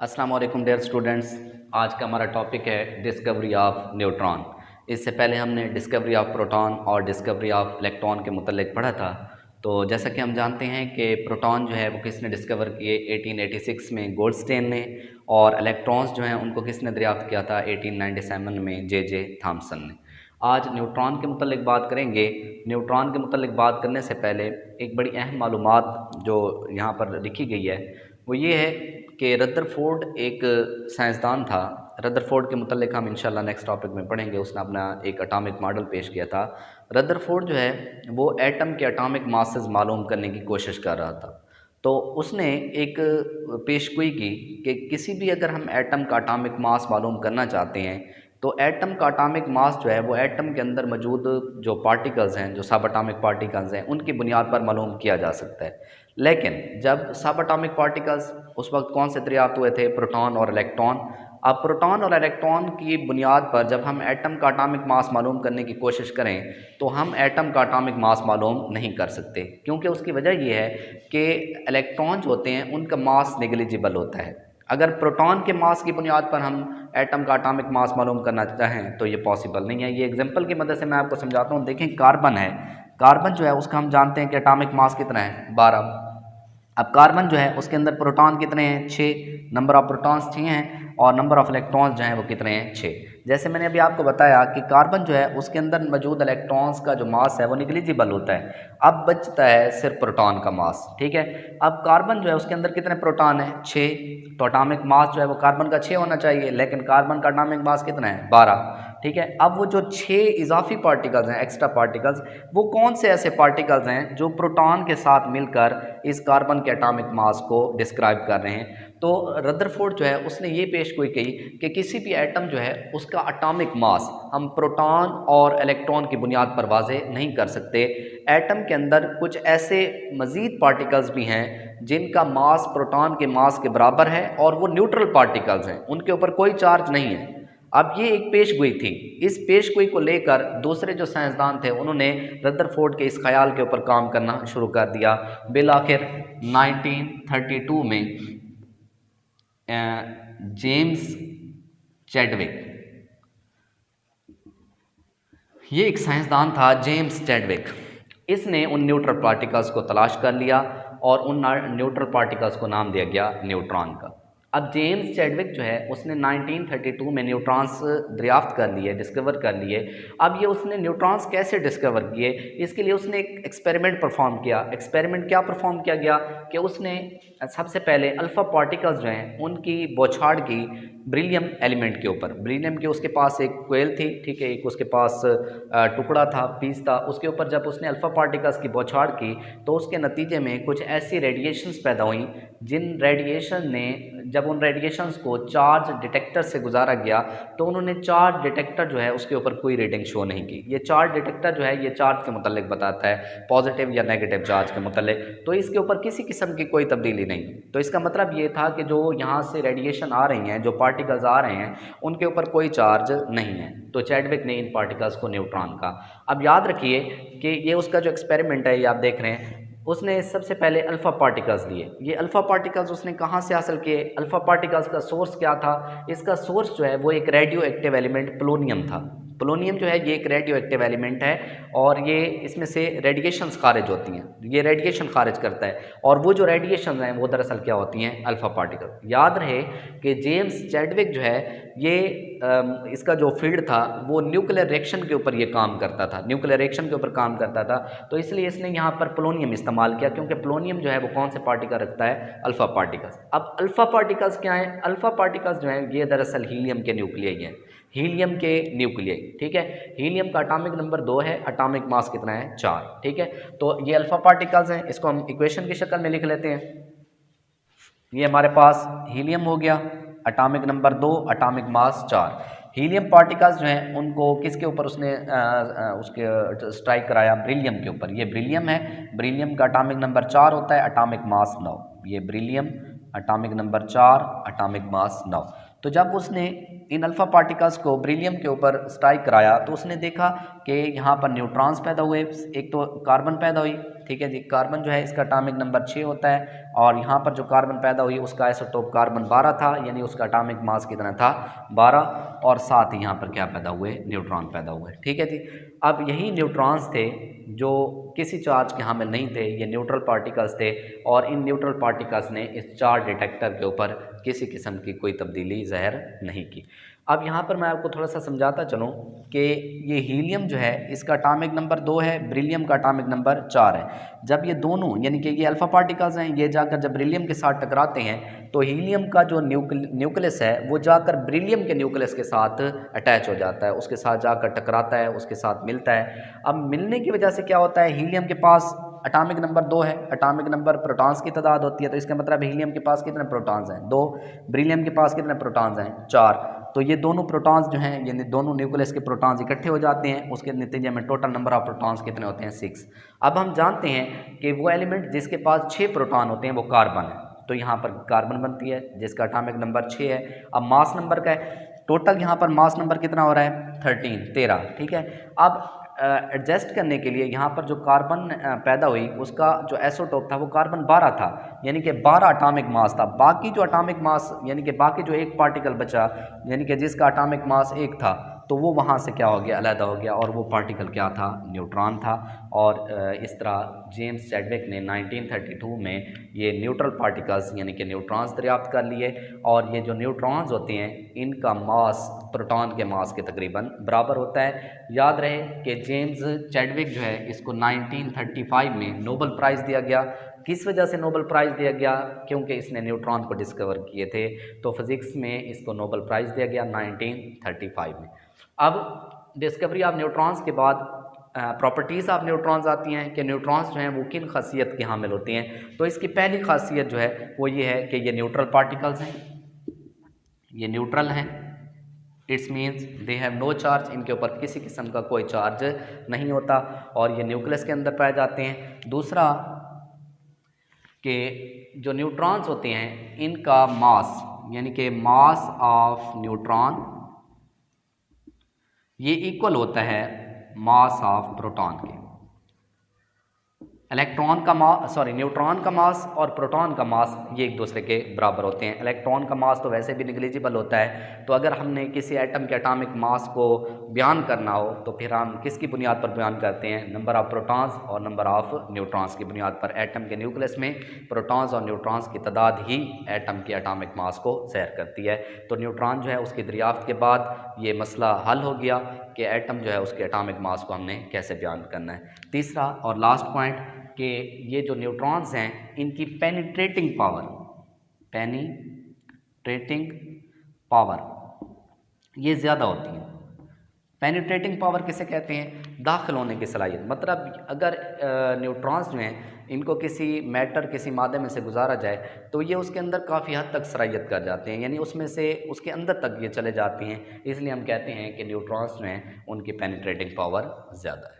अस्सलाम वालेकुम dear students. आज का हमारा टॉपिक है डिस्कवरी ऑफ न्यूट्रॉन। इससे पहले हमने डिस्कवरी ऑफ प्रोटॉन और डिस्कवरी ऑफ इलेक्ट्रॉन के मुतल्लिक पढ़ा था। तो जैसा कि हम जानते हैं कि प्रोटॉन जो है वो किसने डिस्कवर किए 1886 में गोल्डस्टेन ने, और इलेक्ट्रॉन्स जो हैं उनको किसने दरियाफ्त किया था 1897 में जे थॉमसन ने। आज न्यूट्रॉन के मुतल्लिक बात करेंगे। न्यूट्रॉन के मुतल्लिक बात करने से पहले एक बड़ी अहम मालूमात जो यहाँ पर लिखी गई है वो ये है कि रदरफोर्ड एक साइंसदान था। रदरफोर्ड के मुतल्लिक हम इंशाल्लाह नेक्स्ट टॉपिक में पढ़ेंगे। उसने अपना एक एटॉमिक मॉडल पेश किया था। रदरफोर्ड जो है वो एटम के एटॉमिक मासेस मालूम करने की कोशिश कर रहा था। तो उसने एक पेशगोई की कि किसी भी अगर हम एटम का एटॉमिक मास मालूम करना चाहते हैं तो एटम का एटॉमिक मास जो है वो एटम के अंदर मौजूद जो पार्टिकल्स हैं, जो सब एटॉमिक पार्टिकल्स हैं, उनकी बुनियाद पर मालूम किया जा सकता है। लेकिन जब सब एटॉमिक पार्टिकल्स उस वक्त कौन से दरियाफ्त हुए थे? प्रोटॉन और इलेक्ट्रॉन। अब प्रोटॉन और इलेक्ट्रॉन की बुनियाद पर जब हम एटम का एटॉमिक मास मालूम करने की कोशिश करें तो हम एटम का एटॉमिक मास मालूम नहीं कर सकते, क्योंकि उसकी वजह यह है कि इलेक्ट्रॉन जो होते हैं उनका मास नेग्लिजिबल होता है। अगर प्रोटॉन के मास की बुनियाद पर हम एटम का एटॉमिक मास मालूम करना चाहें तो ये पॉसिबल नहीं है। ये एग्जांपल की मदद से मैं आपको समझाता हूँ। देखें, कार्बन है। कार्बन जो है उसका हम जानते हैं कि एटॉमिक मास कितना है? 12। अब कार्बन जो है उसके अंदर प्रोटॉन कितने हैं? 6। नंबर ऑफ प्रोटॉन्स 6 हैं और नंबर ऑफ इलेक्ट्रॉन्स जो हैं वो कितने हैं? 6। जैसे मैंने अभी आपको बताया कि कार्बन जो है उसके अंदर मौजूद इलेक्ट्रॉन्स का जो मास है वो निग्लिजिबल होता है। अब बचता है सिर्फ प्रोटॉन का मास। ठीक है। अब कार्बन जो है उसके अंदर कितने प्रोटॉन है? 6। तो एटॉमिक मास जो है वो कार्बन का 6 होना चाहिए, लेकिन कार्बन का एटॉमिक मास कितना है? 12। ठीक है। अब वो जो 6 इजाफी पार्टिकल्स हैं, एक्स्ट्रा पार्टिकल्स, वो कौन से ऐसे पार्टिकल्स हैं जो प्रोटॉन के साथ मिलकर इस कार्बन के एटॉमिक मास को डिस्क्राइब कर रहे हैं? तो रदरफोर्ड जो है उसने ये पेशगोई की कि किसी भी एटम जो है उसका एटॉमिक मास हम प्रोटॉन और इलेक्ट्रॉन की बुनियाद पर वाज़े नहीं कर सकते। एटम के अंदर कुछ ऐसे मज़ीद पार्टिकल्स भी हैं जिनका मास प्रोटॉन के मास के बराबर है और वो न्यूट्रल पार्टिकल्स हैं, उनके ऊपर कोई चार्ज नहीं है। अब ये एक पेशगोई थी। इस पेशगोई को लेकर दूसरे जो साइंसदान थे उन्होंने रदरफोर्ड के इस ख्याल के ऊपर काम करना शुरू कर दिया। बिल आखिर 1932 में जेम्स चैडविक, ये एक साइंसदान था जेम्स चैडविक, इसने उन न्यूट्रल पार्टिकल्स को तलाश कर लिया और उन न्यूट्रल पार्टिकल्स को नाम दिया गया न्यूट्रॉन का। अब जेम्स चैडविक जो है उसने 1932 में न्यूट्रॉन्स दरियाफ्त कर लिए, डिस्कवर कर लिए। अब ये उसने न्यूट्रॉन्स कैसे डिस्कवर किए, इसके लिए उसने एक एक्सपेरिमेंट परफॉर्म किया। एक्सपेरिमेंट क्या परफॉर्म किया गया कि उसने सबसे पहले अल्फ़ा पार्टिकल्स जो हैं उनकी बौछार की ब्रिलियम एलिमेंट के ऊपर। ब्रिलियम के उसके पास एक कोयल थी, ठीक है, एक उसके पास टुकड़ा था, पीस था, उसके ऊपर जब उसने अल्फ़ा पार्टिकल्स की बौछार की तो उसके नतीजे में कुछ ऐसी रेडिएशंस पैदा हुई जिन रेडिएशन ने, जब उन रेडिएशंस को चार्ज डिटेक्टर से गुजारा गया तो उन्होंने चार्ज डिटेक्टर जो है उसके ऊपर कोई रीडिंग शो नहीं की। ये चार्ज डिटेक्टर जो है ये चार्ज के मुतल्लिक बताता है, पॉजिटिव या नेगेटिव चार्ज के मुतल्लिक, तो इसके ऊपर किसी किस्म की कोई तब्दीली नहीं। तो इसका मतलब ये था कि जो यहाँ से रेडिएशन आ रही हैं, जो पार्टिकल्स आ रहे हैं, उनके ऊपर कोई चार्ज नहीं है। तो चैडविक ने इन पार्टिकल्स को न्यूट्रॉन का। अब याद रखिए कि ये उसका जो एक्सपेरिमेंट है ये आप देख रहे हैं, उसने सबसे पहले अल्फ़ा पार्टिकल्स लिए। ये अल्फ़ा पार्टिकल्स उसने कहाँ से हासिल किए? अल्फ़ा पार्टिकल्स का सोर्स क्या था? इसका सोर्स जो है वो एक रेडियो एक्टिव एलिमेंट पोलोनियम था। पोलोनियम जो है ये एक रेडियो एक्टिव एलिमेंट है और ये इसमें से रेडिएशंस खारिज होती हैं, ये रेडिएशन खारिज करता है, और वो जो रेडिएशन हैं वो दरअसल क्या होती हैं? Alpha particle. याद रहे कि जेम्स चैडविक जो है ये इसका जो फील्ड था वो न्यूक्लियर रिएक्शन के ऊपर ये काम करता था, न्यूक्लियर रिएक्शन के ऊपर काम करता था। तो इसलिए इसने यहाँ पर पोलोनियम इस्तेमाल किया, क्योंकि पोलोनियम जो है वो कौन से पार्टिकल रखता है? Alpha particles. अब अल्फ़ा पार्टिकल्स क्या हैं? अल्फ़ा पार्टिकल्स जो हैं ये दरअसल हीलियम के न्यूक्लियाई हैं, हीलियम के न्यूक्लियाई। ठीक है। हीलियम का एटॉमिक नंबर 2 है, एटॉमिक मास कितना है? 4। ठीक है। तो ये अल्फ़ा पार्टिकल्स हैं, इसको हम इक्वेशन की शक्ल में लिख लेते हैं। ये हमारे पास हीलियम हो गया, atomic number 2, atomic mass 4। Helium particles जो हैं उनको किसके ऊपर उसने उसके स्ट्राइक कराया? ब्रिलियम के ऊपर। ये ब्रिलियम है, ब्रिलियम का एटॉमिक नंबर 4 होता है, एटॉमिक मास 9। ये beryllium, atomic number 4, atomic mass 9। तो जब उसने इन अल्फ़ा पार्टिकल्स को ब्रिलियम के ऊपर स्ट्राइक कराया तो उसने देखा कि यहाँ पर न्यूट्रॉन्स पैदा हुए। एक तो कार्बन पैदा हुई, ठीक है जी। कार्बन जो है इसका एटॉमिक नंबर 6 होता है और यहाँ पर जो कार्बन पैदा हुई उसका आइसोटोप कार्बन 12 था, यानी उसका एटॉमिक मास कितना था 12, और साथ ही यहाँ पर क्या पैदा हुए, न्यूट्रॉन पैदा हुए, ठीक है जी। अब यही न्यूट्रॉन्स थे जो किसी चार्ज के हामिल नहीं थे, ये न्यूट्रल पार्टिकल्स थे और इन न्यूट्रल पार्टिकल्स ने इस चार्ज डिटेक्टर के ऊपर किसी किस्म की कोई तब्दीली ज़ाहिर नहीं की। अब यहाँ पर मैं आपको थोड़ा सा समझाता चलूँ कि ये हीलियम जो है इसका एटॉमिक नंबर 2 है, बेरिलियम का एटॉमिक नंबर 4 है। जब ये दोनों यानी कि ये अल्फ़ा पार्टिकल्स हैं, ये जाकर जब बेरिलियम के साथ टकराते हैं तो हीलियम का जो न्यूक्लियस है वो जाकर बेरिलियम के न्यूक्लियस के साथ अटैच हो जाता है, उसके साथ जाकर टकराता है, उसके साथ मिलता है। अब मिलने की वजह से क्या होता है, हीलियम के पास एटॉमिक नंबर 2 है, एटॉमिक नंबर प्रोटॉन्स की तादाद होती है, तो इसका मतलब हीलियम के पास कितने प्रोटॉन्स हैं 2, बेरिलियम के पास कितने प्रोटॉन्स हैं 4। तो ये दोनों प्रोटॉन्स जो हैं, ये दोनों न्यूक्लियस के प्रोटॉन्स इकट्ठे हो जाते हैं, उसके नतीजे में टोटल नंबर ऑफ प्रोटॉन्स कितने होते हैं 6। अब हम जानते हैं कि वो एलिमेंट जिसके पास 6 प्रोटॉन होते हैं वो कार्बन है, तो यहाँ पर कार्बन बनती है जिसका एटॉमिक नंबर 6 है। अब मास नंबर का है, टोटल यहाँ पर मास नंबर कितना हो रहा है 13, ठीक है। अब एडजस्ट करने के लिए यहाँ पर जो कार्बन पैदा हुई उसका जो आइसोटोप था वो कार्बन 12 था, यानी कि 12 एटॉमिक मास था। बाकी जो एटॉमिक मास यानी कि बाकी जो एक पार्टिकल बचा यानी कि जिसका एटॉमिक मास 1 था, तो वो वहाँ से क्या हो गया, अलग हो गया, और वो पार्टिकल क्या था, न्यूट्रॉन था। और इस तरह जेम्स चैडविक ने 1932 में ये न्यूट्रल पार्टिकल्स यानी कि न्यूट्रॉन्स दरियाफ्त कर लिए, और ये जो न्यूट्रॉन्स होते हैं इनका मास प्रोटॉन के मास के तकरीबन बराबर होता है। याद रहे कि जेम्स चैडविक जो है इसको 1935 में नोबेल प्राइज़ दिया गया। किस वजह से नोबेल प्राइज़ दिया गया, क्योंकि इसने न्यूट्रॉन को डिस्कवर किए थे, तो फिज़िक्स में इसको नोबेल प्राइज़ दिया गया 1935 में। अब डिस्कवरी ऑफ न्यूट्रॉन्स के बाद प्रॉपर्टीज़ ऑफ न्यूट्रॉन्स आती हैं कि न्यूट्रॉन्स जो हैं वो किन खासियत के हामिल होती हैं। तो इसकी पहली खासियत जो है वो ये है कि ये न्यूट्रल पार्टिकल्स हैं, ये न्यूट्रल हैं, it's means they have no charge, इनके ऊपर किसी किस्म का कोई चार्ज नहीं होता और ये न्यूक्लियस के अंदर पाए जाते हैं। दूसरा कि जो न्यूट्रॉन्स होते हैं इनका मास यानी कि मास ऑफ न्यूट्रॉन ये इक्वल होता है मास ऑफ प्रोटॉन के। इलेक्ट्रॉन का मास न्यूट्रॉन का मास और प्रोटॉन का मास ये एक दूसरे के बराबर होते हैं। इलेक्ट्रॉन का मास तो वैसे भी निग्लिजिबल होता है, तो अगर हमने किसी एटम के एटॉमिक मास को बयान करना हो तो फिर हम किसकी बुनियाद पर बयान करते हैं, नंबर ऑफ प्रोटॉन्स और नंबर ऑफ न्यूट्रॉन्स की बुनियाद पर। एटम के न्यूक्लियस में प्रोटॉन्स और न्यूट्रॉन्स की तादाद ही एटम के एटॉमिक मास को ज़ाहिर करती है। तो न्यूट्रॉन जो है उसकी दरियाफ्त के बाद ये मसला हल हो गया कि एटम जो है उसके एटॉमिक मास को हमने कैसे बयान करना है। तीसरा और लास्ट पॉइंट कि ये जो न्यूट्रॉन्स हैं इनकी पेनिट्रेटिंग पावर ये ज़्यादा होती है। पेनिट्रेटिंग पावर किसे कहते हैं, दाखिल होने की सलाहियत। मतलब अगर न्यूट्रॉन्स जो हैं इनको किसी मैटर किसी मादे में से गुजारा जाए तो ये उसके अंदर काफ़ी हद तक सरायत कर जाते हैं, यानी उसमें से उसके अंदर तक ये चले जाती हैं। इसलिए हम कहते हैं कि न्यूट्रॉन्स जो हैं उनकी पेनिट्रेटिंग पावर ज़्यादा है।